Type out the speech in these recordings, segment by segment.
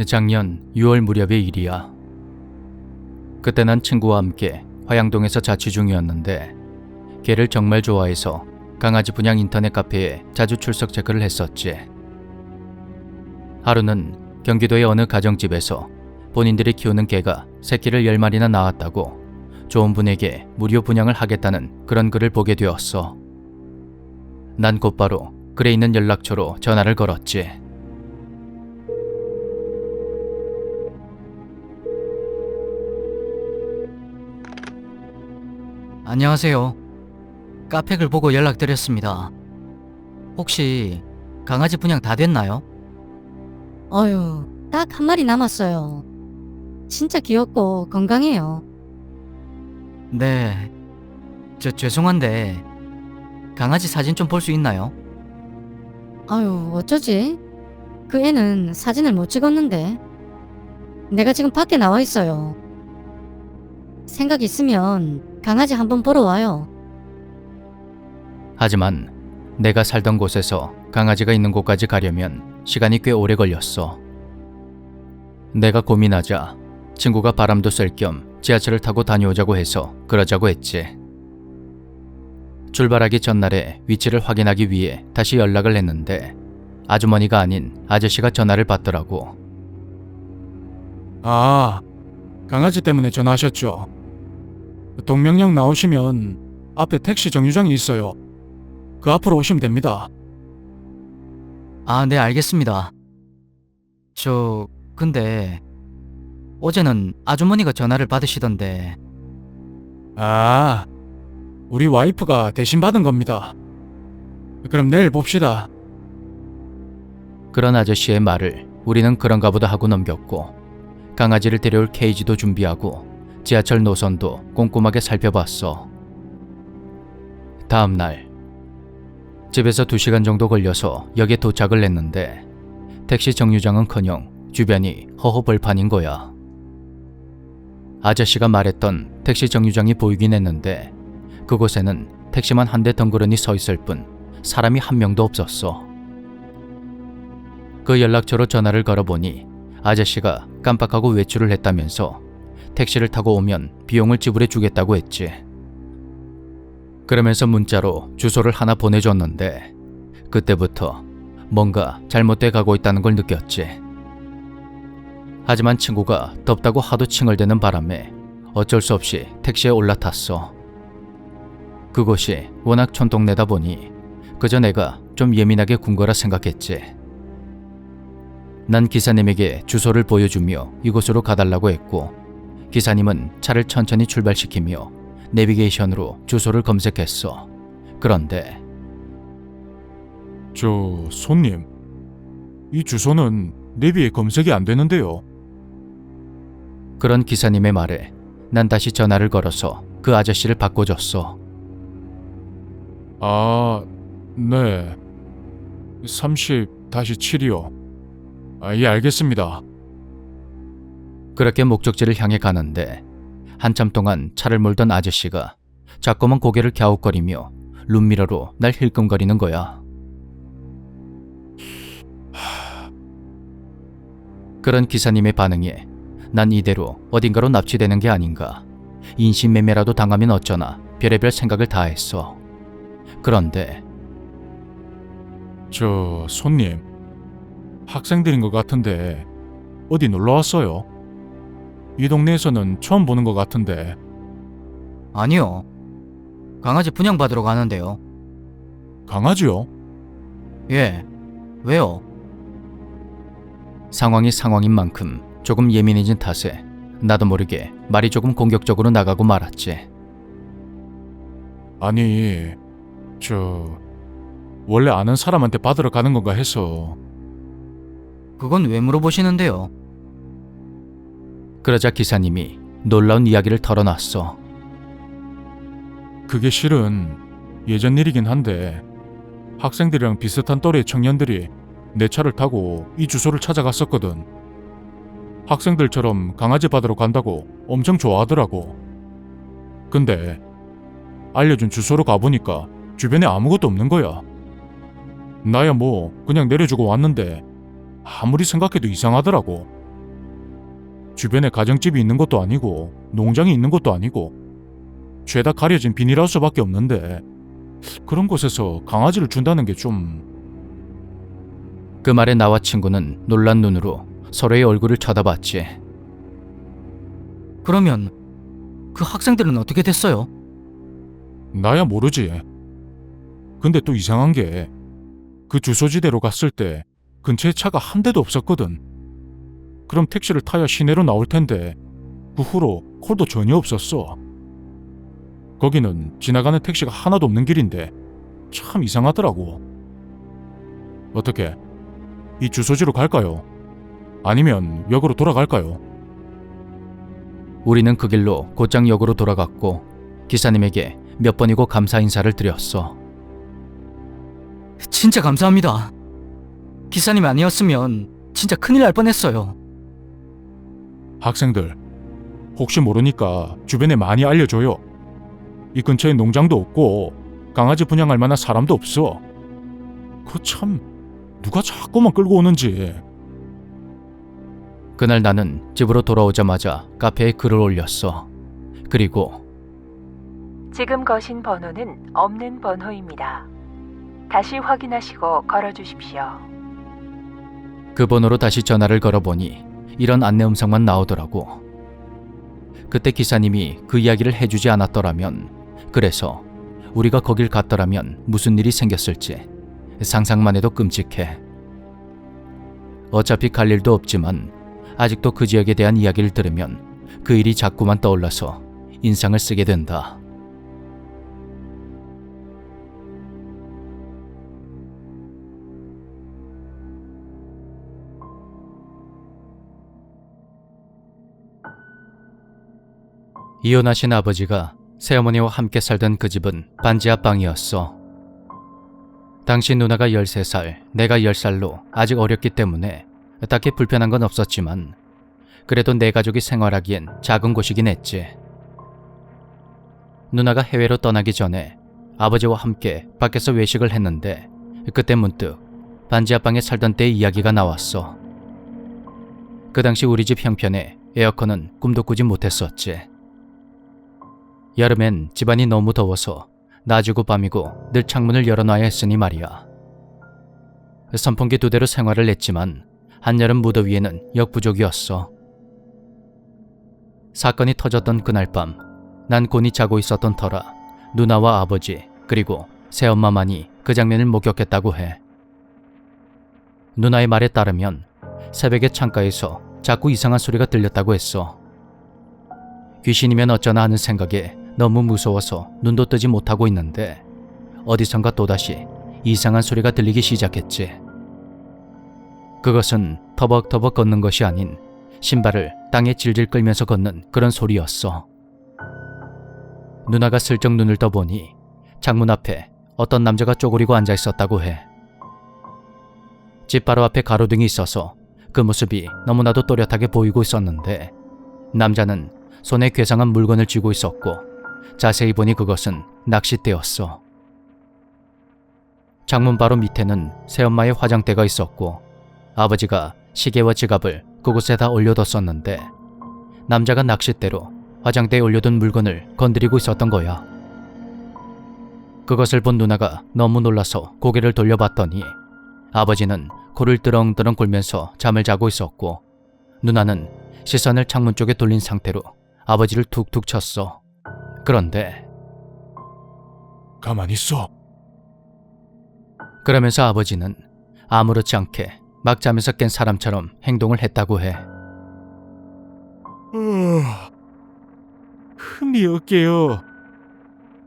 작년 6월 무렵의 일이야. 그때 난 친구와 함께 화양동에서 자취 중이었는데 개를 정말 좋아해서 강아지 분양 인터넷 카페에 자주 출석 체크를 했었지. 하루는 경기도의 어느 가정집에서 본인들이 키우는 개가 새끼를 10마리나 낳았다고 좋은 분에게 무료 분양을 하겠다는 그런 글을 보게 되었어. 난 곧바로 글에 있는 연락처로 전화를 걸었지. 안녕하세요. 카페글 보고 연락드렸습니다. 혹시 강아지 분양 다 됐나요? 어휴, 딱 한 마리 남았어요. 진짜 귀엽고 건강해요. 네. 죄송한데 강아지 사진 좀 볼 수 있나요? 아유, 어쩌지? 그 애는 사진을 못 찍었는데. 내가 지금 밖에 나와 있어요. 생각 있으면 강아지 한번 보러 와요. 하지만 내가 살던 곳에서 강아지가 있는 곳까지 가려면 시간이 꽤 오래 걸렸어. 내가 고민하자 친구가 바람도 쐴 겸 지하철을 타고 다녀오자고 해서 그러자고 했지. 출발하기 전날에 위치를 확인하기 위해 다시 연락을 했는데 아주머니가 아닌 아저씨가 전화를 받더라고. 아, 강아지 때문에 전화하셨죠? 동명역 나오시면 앞에 택시 정류장이 있어요. 그 앞으로 오시면 됩니다. 아, 네, 알겠습니다. 근데 어제는 아주머니가 전화를 받으시던데. 아, 우리 와이프가 대신 받은 겁니다. 그럼 내일 봅시다. 그런 아저씨의 말을 우리는 그런가 보다 하고 넘겼고 강아지를 데려올 케이지도 준비하고 지하철 노선도 꼼꼼하게 살펴봤어. 다음 날 집에서 2시간 정도 걸려서 역에 도착을 했는데 택시 정류장은커녕 주변이 허허벌판인 거야. 아저씨가 말했던 택시 정류장이 보이긴 했는데 그곳에는 택시만 한 대 덩그러니 서 있을 뿐 사람이 한 명도 없었어. 그 연락처로 전화를 걸어보니 아저씨가 깜빡하고 외출을 했다면서 택시를 타고 오면 비용을 지불해 주겠다고 했지. 그러면서 문자로 주소를 하나 보내줬는데 그때부터 뭔가 잘못돼 가고 있다는 걸 느꼈지. 하지만 친구가 덥다고 하도 칭얼대는 바람에 어쩔 수 없이 택시에 올라탔어. 그곳이 워낙 촌동네다 보니 그저 내가 좀 예민하게 군 거라 생각했지. 난 기사님에게 주소를 보여주며 이곳으로 가달라고 했고 기사님은 차를 천천히 출발시키며 내비게이션으로 주소를 검색했어. 그런데 손님, 이 주소는 내비에 검색이 안 되는데요. 그런 기사님의 말에 난 다시 전화를 걸어서 그 아저씨를 바꿔줬어. 아, 네. 30-7이요. 예, 알겠습니다. 그렇게 목적지를 향해 가는데 한참 동안 차를 몰던 아저씨가 자꾸만 고개를 갸웃거리며 룸미러로 날 힐끔거리는 거야. 그런 기사님의 반응에 난 이대로 어딘가로 납치되는 게 아닌가, 인신매매라도 당하면 어쩌나 별의별 생각을 다 했어. 그런데 손님, 학생들인 것 같은데 어디 놀러 왔어요? 이 동네에서는 처음 보는 것 같은데. 아니요. 강아지 분양받으러 가는데요. 강아지요? 예. 왜요? 상황이 상황인 만큼 조금 예민해진 탓에 나도 모르게 말이 조금 공격적으로 나가고 말았지. 아니, 원래 아는 사람한테 받으러 가는 건가 해서. 그건 왜 물어보시는데요? 그러자 기사님이 놀라운 이야기를 털어놨어. 그게 실은 예전 일이긴 한데 학생들이랑 비슷한 또래의 청년들이 내 차를 타고 이 주소를 찾아갔었거든. 학생들처럼 강아지 받으러 간다고 엄청 좋아하더라고. 근데 알려준 주소로 가보니까 주변에 아무것도 없는 거야. 나야 뭐 그냥 내려주고 왔는데 아무리 생각해도 이상하더라고. 주변에 가정집이 있는 것도 아니고 농장이 있는 것도 아니고 죄다 가려진 비닐하우스밖에 없는데 그런 곳에서 강아지를 준다는 게 좀... 그 말에 나와 친구는 놀란 눈으로 서로의 얼굴을 쳐다봤지. 그러면 그 학생들은 어떻게 됐어요? 나야 모르지. 근데 또 이상한 게 그 주소지대로 갔을 때 근처에 차가 한 대도 없었거든. 그럼 택시를 타야 시내로 나올 텐데 그 후로 콜도 전혀 없었어. 거기는 지나가는 택시가 하나도 없는 길인데 참 이상하더라고. 어떻게? 이 주소지로 갈까요? 아니면 역으로 돌아갈까요? 우리는 그 길로 곧장 역으로 돌아갔고 기사님에게 몇 번이고 감사 인사를 드렸어. 진짜 감사합니다. 기사님 아니었으면 진짜 큰일 날 뻔했어요. 학생들, 혹시 모르니까 주변에 많이 알려줘요. 이 근처에 농장도 없고 강아지 분양할 만한 사람도 없어. 그 참 누가 자꾸만 끌고 오는지. 그날 나는 집으로 돌아오자마자 카페에 글을 올렸어. 그리고 지금 거신 번호는 없는 번호입니다. 다시 확인하시고 걸어주십시오. 그 번호로 다시 전화를 걸어보니 이런 안내 음성만 나오더라고. 그때 기사님이 그 이야기를 해주지 않았더라면, 그래서 우리가 거길 갔더라면 무슨 일이 생겼을지 상상만 해도 끔찍해. 어차피 갈 일도 없지만 아직도 그 지역에 대한 이야기를 들으면 그 일이 자꾸만 떠올라서 인상을 쓰게 된다. 이혼하신 아버지가 새어머니와 함께 살던 그 집은 반지 앞방이었어. 당시 누나가 13살, 내가 10살로 아직 어렸기 때문에 딱히 불편한 건 없었지만 그래도 내 가족이 생활하기엔 작은 곳이긴 했지. 누나가 해외로 떠나기 전에 아버지와 함께 밖에서 외식을 했는데 그때 문득 반지 앞방에 살던 때의 이야기가 나왔어. 그 당시 우리 집 형편에 에어컨은 꿈도 꾸지 못했었지. 여름엔 집안이 너무 더워서 낮이고 밤이고 늘 창문을 열어놔야 했으니 말이야. 선풍기 2대로 생활을 했지만 한여름 무더위에는 역부족이었어. 사건이 터졌던 그날 밤, 난 곤히 자고 있었던 터라 누나와 아버지 그리고 새엄마만이 그 장면을 목격했다고 해. 누나의 말에 따르면 새벽에 창가에서 자꾸 이상한 소리가 들렸다고 했어. 귀신이면 어쩌나 하는 생각에 너무 무서워서 눈도 뜨지 못하고 있는데 어디선가 또다시 이상한 소리가 들리기 시작했지. 그것은 터벅터벅 걷는 것이 아닌 신발을 땅에 질질 끌면서 걷는 그런 소리였어. 누나가 슬쩍 눈을 떠보니 창문 앞에 어떤 남자가 쪼그리고 앉아 있었다고 해. 집 바로 앞에 가로등이 있어서 그 모습이 너무나도 또렷하게 보이고 있었는데 남자는 손에 괴상한 물건을 쥐고 있었고 자세히 보니 그것은 낚싯대였어. 창문 바로 밑에는 새엄마의 화장대가 있었고 아버지가 시계와 지갑을 그곳에다 올려뒀었는데 남자가 낚싯대로 화장대에 올려둔 물건을 건드리고 있었던 거야. 그것을 본 누나가 너무 놀라서 고개를 돌려봤더니 아버지는 코를 뜨렁뜨렁 굴면서 잠을 자고 있었고 누나는 시선을 창문 쪽에 돌린 상태로 아버지를 툭툭 쳤어. 그런데 가만히 있어. 그러면서 아버지는 아무렇지 않게 막 잠에서 깬 사람처럼 행동을 했다고 해. 흠이 없게요.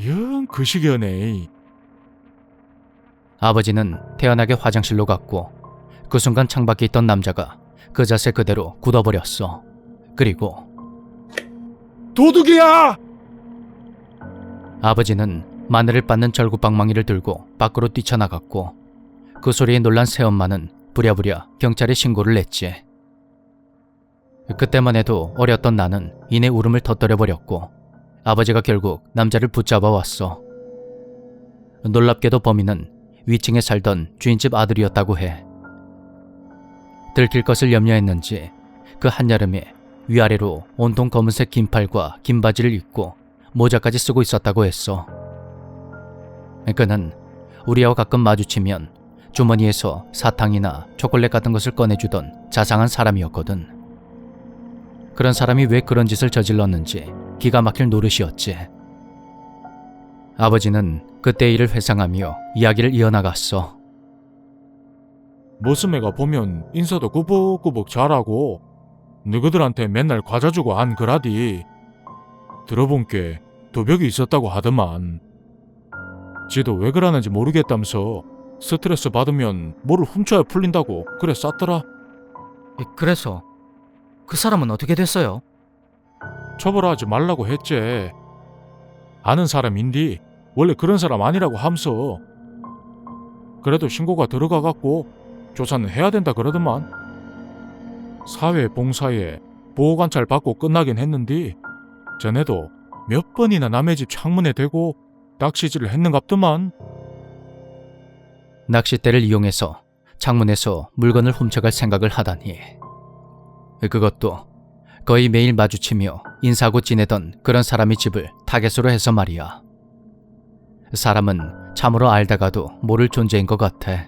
영 거시기하네. 아버지는 태연하게 화장실로 갔고 그 순간 창밖에 있던 남자가 그 자세 그대로 굳어버렸어. 그리고 도둑이야! 아버지는 마늘을 빻는 절구방망이를 들고 밖으로 뛰쳐나갔고 그 소리에 놀란 새엄마는 부랴부랴 경찰에 신고를 했지. 그때만 해도 어렸던 나는 이내 울음을 터뜨려버렸고 아버지가 결국 남자를 붙잡아 왔어. 놀랍게도 범인은 위층에 살던 주인집 아들이었다고 해. 들킬 것을 염려했는지 그 한여름에 위아래로 온통 검은색 긴팔과 긴 바지를 입고 모자까지 쓰고 있었다고 했어. 그는 우리와 가끔 마주치면 주머니에서 사탕이나 초콜릿 같은 것을 꺼내주던 자상한 사람이었거든. 그런 사람이 왜 그런 짓을 저질렀는지 기가 막힐 노릇이었지. 아버지는 그때 일을 회상하며 이야기를 이어나갔어. 모스매가 보면 인사도 꾸벅꾸벅 잘하고 너희들한테 맨날 과자 주고 안 그라디. 들어본 게 도벽이 있었다고 하더만. 지도 왜 그러는지 모르겠다면서 스트레스 받으면 뭐를 훔쳐야 풀린다고 그래 쌌더라. 그래서 그 사람은 어떻게 됐어요? 처벌하지 말라고 했지. 아는 사람인디 원래 그런 사람 아니라고 함서. 그래도 신고가 들어가갖고 조사는 해야 된다 그러더만. 사회 봉사에 보호관찰 받고 끝나긴 했는데 전에도 몇 번이나 남의 집 창문에 대고 낚시질을 했는갑더만. 낚싯대를 이용해서 창문에서 물건을 훔쳐갈 생각을 하다니. 그것도 거의 매일 마주치며 인사하고 지내던 그런 사람의 집을 타겟으로 해서 말이야. 사람은 참으로 알다가도 모를 존재인 것 같아.